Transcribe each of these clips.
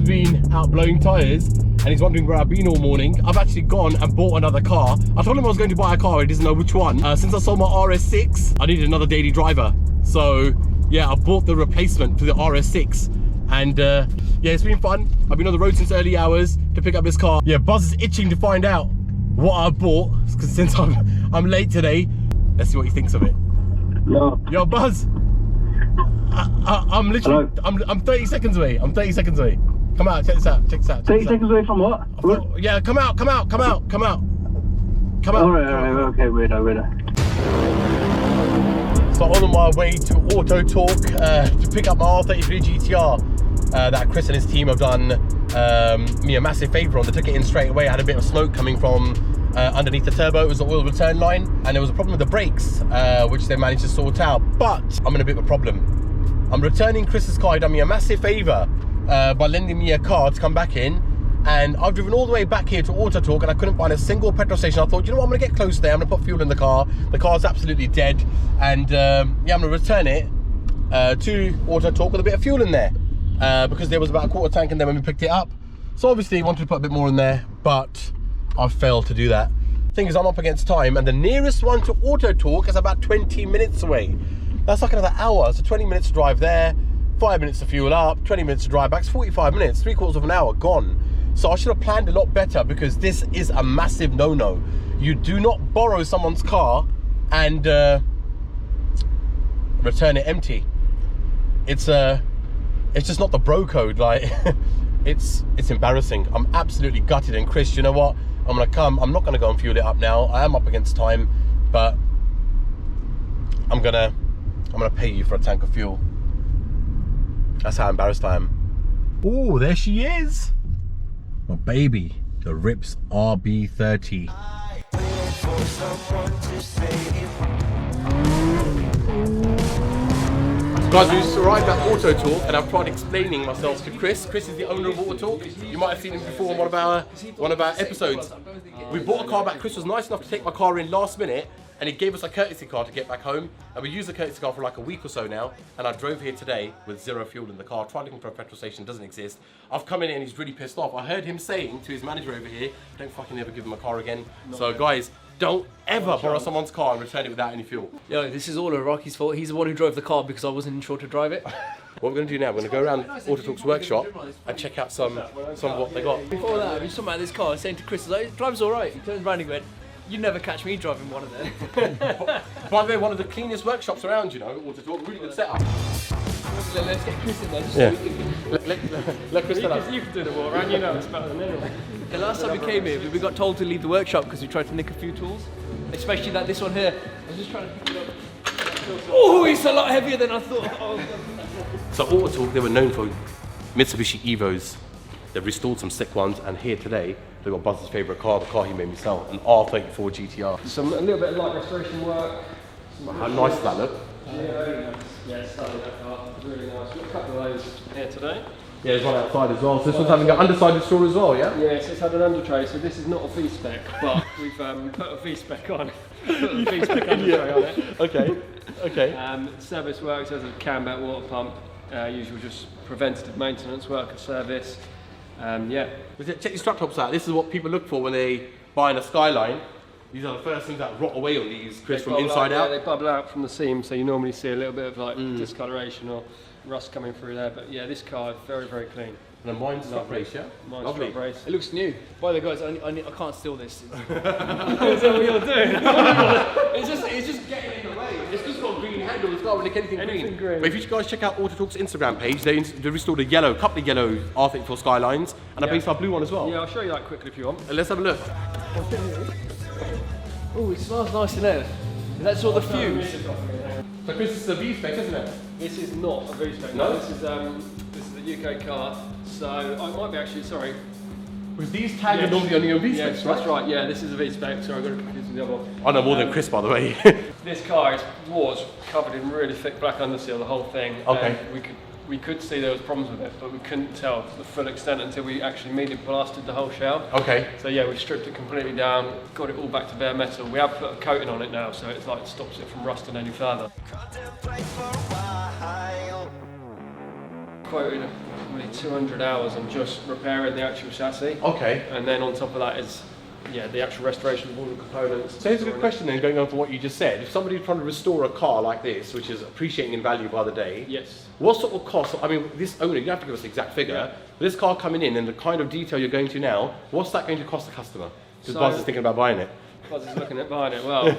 has been out blowing tyres and he's wondering where I've been all morning. I've actually gone and bought another car. I told him I was going to buy a car, he doesn't know which one. Since I sold my RS6, I needed another daily driver. So yeah, I bought the replacement for the RS6. And yeah, it's been fun. I've been on the road since early hours to pick up this car. Yeah, Buzz is itching to find out what I bought, because since I'm late today. Let's see what he thinks of it. Yo, Buzz. I'm literally, I'm 30 seconds away. I'm 30 seconds away. Come out, check this out, check this out. 30 seconds away from what? Yeah, come out. Alright, okay, weirdo. So on my way to Auto Talk to pick up my R33 GTR that Chris and his team have done me a massive favour on. They took it in straight away. I had a bit of smoke coming from underneath the turbo. It was the oil return line, and there was a problem with the brakes, which they managed to sort out. But I'm in a bit of a problem. I'm returning Chris's car. He done me a massive favour by lending me a car to come back in, and I've driven all the way back here to Auto Talk and I couldn't find a single petrol station. I thought, you know what, I'm gonna get close there, I'm gonna put fuel in the car. The car's absolutely dead, and yeah, I'm gonna return it to Auto Talk with a bit of fuel in there because there was about a quarter tank in there when we picked it up. So obviously I wanted to put a bit more in there, but I've failed to do that. Thing is, I'm up against time, and the nearest one to Auto Talk is about 20 minutes away. That's like another hour, so 20 minutes to drive there, 5 minutes to fuel up, 20 minutes to drive back, it's 45 minutes, 3/4 of an hour gone. So I should have planned a lot better, because this is a massive no-no. You do not borrow someone's car and return it empty. It's just not the bro code, like, it's embarrassing. I'm absolutely gutted, and Chris, you know what? I'm not gonna go and fuel it up now. I am up against time, but I'm gonna pay you for a tank of fuel. That's how embarrassed I am. Oh, there she is. My baby, the Rips RB30. Guys, we just arrived at Auto Talk, and I've tried explaining myself to Chris. Chris is the owner of Auto Talk. You might have seen him before on one of our episodes. We bought a car back. Chris was nice enough to take my car in last minute, and he gave us a courtesy car to get back home. And we used the courtesy car for like a week or so now. And I drove here today with zero fuel in the car. Tried looking for a petrol station, doesn't exist. I've come in and he's really pissed off. I heard him saying to his manager over here, don't fucking ever give him a car again. So guys, don't ever borrow someone's car and return it without any fuel. Yo, this is all Rocky's fault. He's the one who drove the car because I wasn't sure to drive it. What we're going to do now, we're going to go around Auto Talk's workshop and check out some of what they got. Before that, we were talking about this car, saying to Chris, like, it drives alright. He turns around and went, you never catch me driving one of them. By the way, one of the cleanest workshops around, you know, Auto Talk, really good setup. Let's get Chris in there. Just Yeah. so we can... Let Chris tell us. You can do the walk around, you know it's better than anyone. The last time we came here, we got told to leave the workshop because we tried to nick a few tools. Especially this one here. I was just trying to pick it up. Oh, it's a lot heavier than I thought. Oh. So Auto Talk, they were known for Mitsubishi Evos. They've restored some sick ones, and here today, they've got Buzz's favourite car, the car he made me sell, an R34 GTR. A little bit of light restoration work. How nice does that look? Yeah, very nice. Yeah, started that car. Really nice. Got a couple of those here today. Yeah, there's one outside as well. So this one's having an undersided store as well, yeah? Yeah, so it's had an under tray, so this is not a V-spec, but we've put a V-spec on. Put a V-spec under tray on it. Okay. Service works, there's a cam belt water pump, usual just preventative maintenance work and service. Yeah. Check your strut tops out. This is what people look for when they buy in a Skyline. These are the first things that rot away on these, Chris, from inside out. Yeah, they bubble out from the seam, so you normally see a little bit of like discoloration or rust coming through there. But yeah, this car is very, very clean. And a mine's strut brace, yeah? Mine's Lovely. strut brace. It looks new. By the way, guys, I can't steal this. Is that what you're doing? it's just getting in the way. It's just got a green handle as well, when anything Anything green. But if you guys check out Auto Talk's Instagram page, they restored a couple of yellow R34 Skylines, and a base blue one as well. Yeah, I'll show you that quickly if you want. Let's have a look. Oh, it smells nice in there. That's all the fumes. So Chris, this is a V-spec, isn't it? This is not a V-spec. No? This is a UK car. So I might be actually sorry. Because these tags are normally on your V-specs, Yes, right? that's right. Yeah, this is a V-spec. Sorry, I got it confused with the other one. I know more than Chris, by the way. This car was covered in really thick black underseal, the whole thing. Okay. And we could see there was problems with it, but we couldn't tell the full extent until we actually media blasted the whole shell. Okay. So yeah, we stripped it completely down, got it all back to bare metal. We have put a coating on it now, so it's like stops it from rusting any further. quoted probably 200 hours on just repairing the actual chassis. Okay. And then on top of that is, yeah, the actual restoration of all the components. So here's a good question then, going on to what you just said. If somebody's trying to restore a car like this, which is appreciating in value by the day, Yes. what sort of cost, I mean, this owner, you don't have to give us the exact figure, Yeah. but this car coming in and the kind of detail you're going to now, what's that going to cost the customer? Because So- Buzz is thinking about buying it. Buzz is looking at buying it. Well,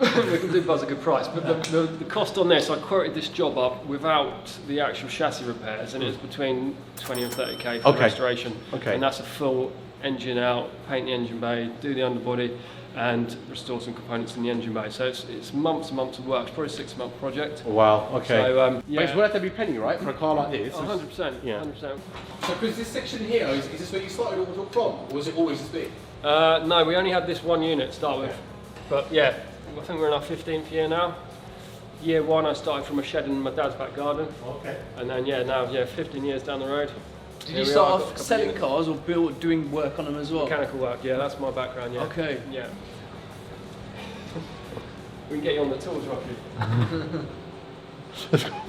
we can do Buzz a good price, but the cost on this, I quoted this job up without the actual chassis repairs, and it was between 20 and 30k for the Okay. restoration. Okay. And that's a full engine out, paint the engine bay, do the underbody, and restore some components in the engine bay. So it's months and months of work. It's probably a 6-month project. Wow, okay. So But it's worth every penny, right, for a car like this? 100%. Yeah. 100%. So, because this section here, is this where you started all from, or was it always this big? No, we only had this one unit to start with. But yeah, I think we're in our 15th year now. Year 1, I started from a shed in my dad's back garden. Okay. And then, 15 years down the road. Did you start off selling cars or doing work on them as well? Mechanical work, yeah, that's my background, yeah. Okay. Yeah. We can get you on the tools, Rocky.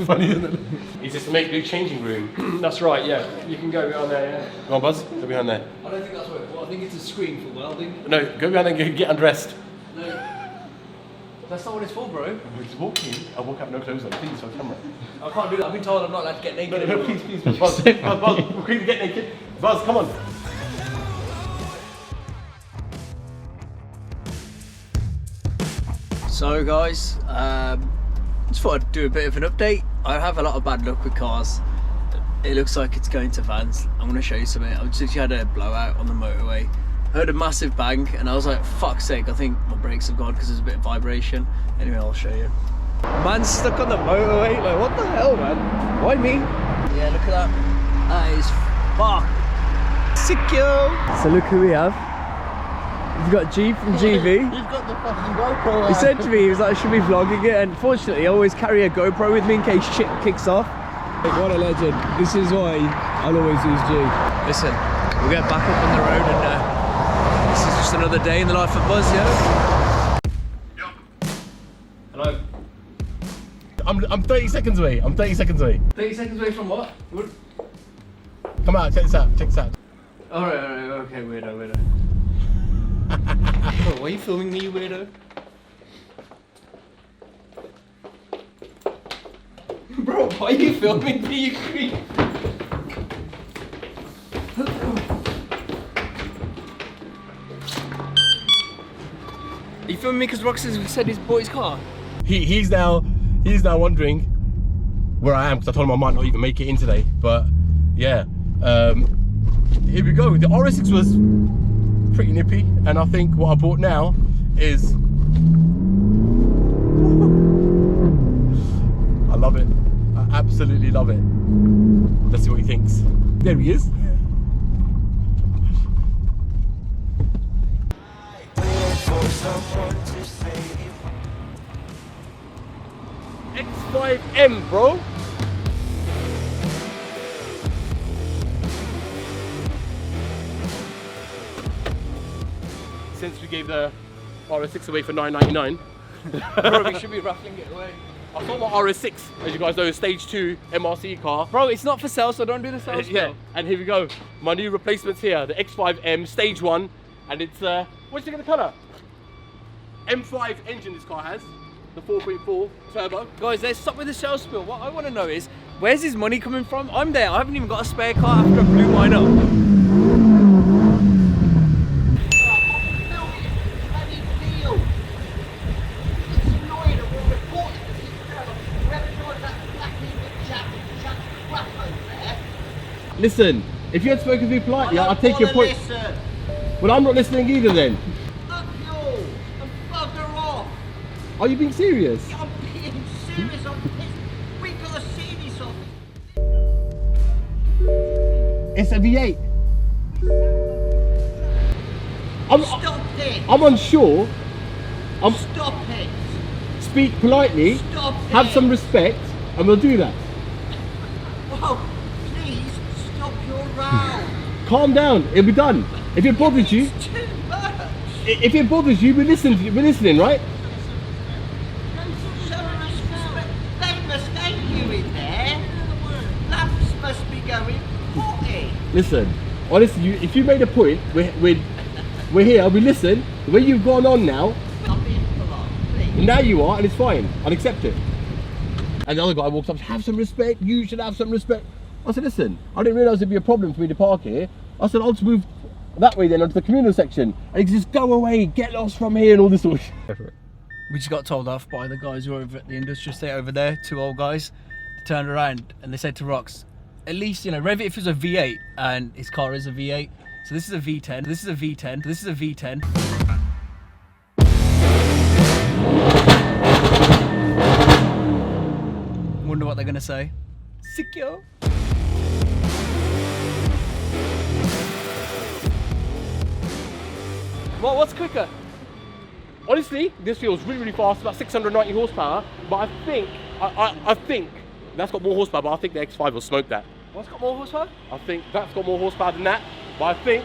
Funny, isn't it? Is this to make new changing room? That's right, yeah. You can go behind there, yeah. Go on, Buzz, go behind there. I don't think that's what it was. I think it's a screen for welding. No, go behind there and get undressed. No. That's not what it's for, bro. Just walk in, I'll walk out no clothes on, please, for the camera. I can't do that. I've been told I'm not allowed to get naked No, anymore. please, Buzz, Buzz, quickly get naked. Buzz, come on. So guys, just thought I'd do a bit of an update. I have a lot of bad luck with cars. It looks like it's going to vans. I'm going to show you something. I just had a blowout on the motorway. Heard a massive bang and I was like, fuck's sake, I think my brakes have gone because there's a bit of vibration. Anyway, I'll show you. Man's stuck on the motorway. Like, what the hell, man? Why me? Yeah, look at that. That is fuck. Sick, yo. So look who we have. We've got G from GB. You've got the fucking GoPro. He said to me, he was like, should we vlogging it? And fortunately, I always carry a GoPro with me in case shit kicks off. What a legend. This is why I'll always use G. Listen, we'll get back up on the road and this is just another day in the life of Buzz, yeah? Hello? I'm 30 seconds away. 30 seconds away from what? Come out, check this out, Alright, okay, weirdo. Bro, why are you filming me, you weirdo? Bro, why are you filming me, you creep? Are you filming me because Roxas said he's bought his car? He's now wondering where I am because I told him I might not even make it in today. But yeah, here we go. The RS6 was pretty nippy, and I think what I bought now is I love it. I absolutely love it. Let's see what he thinks. There he is. X5M, bro. Since we gave the RS6 away for $9.99. Bro, we should be raffling it away. I sold my RS6, as you guys know, stage 2 MRC car. Bro, it's not for sale, so don't do the sales. Yeah, and here we go. My new replacements here, the X5M stage 1, and it's what's it gonna colour? M5 engine this car has, the 4.4 turbo. Guys, let's stop with the sales spiel. What I want to know is, where's his money coming from? I'm there. I haven't even got a spare car after I blew mine up. Listen, if you had spoken to me politely, I'll take your point. Listen. Well, I'm not listening either then. Fuck you and bugger off. Are you being serious? I'm being serious. I'm pissed. We gotta see this off. It's a V8. Stop it. I'm unsure. Stop it. Speak politely, Stop have it. some respect, and we'll do that. Oh, please stop your row. Calm down, it'll be done. If it bothers you, It's too much. if it bothers you, we're listening, right? Some respect. They must hate you in there. Lamps must be Listen, honestly, if you made a point, we're here, we listen. The way you've gone on now, I'm being polite, please. now you are, and it's fine. I'll accept it. And the other guy walks up, have some respect, you should have some respect. I said, listen, I didn't realise it'd be a problem for me to park here. I said, I'll just move that way then onto the communal section. And he says, just go away, get lost from here and all this sort of shit. We just got told off by the guys who were over at the industrial estate over there, 2 old guys. They turned around and they said to Rox, at least, you know, rev it if it was a V8, and his car is a V8. So this is a V10, this is a V10, this is a V10. Wonder what they're gonna say. Secure. Well, what's quicker? Honestly, this feels really fast, about 690 horsepower, but I think that's got more horsepower, but I think the X5 will smoke that. What's got more horsepower? I think that's got more horsepower than that, but I think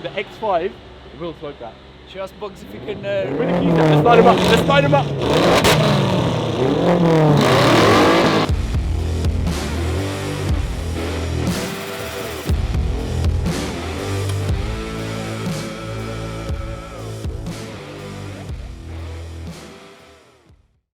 the X5 will smoke that. Should I ask Bugs if you can... Let's line him up, let's line him up!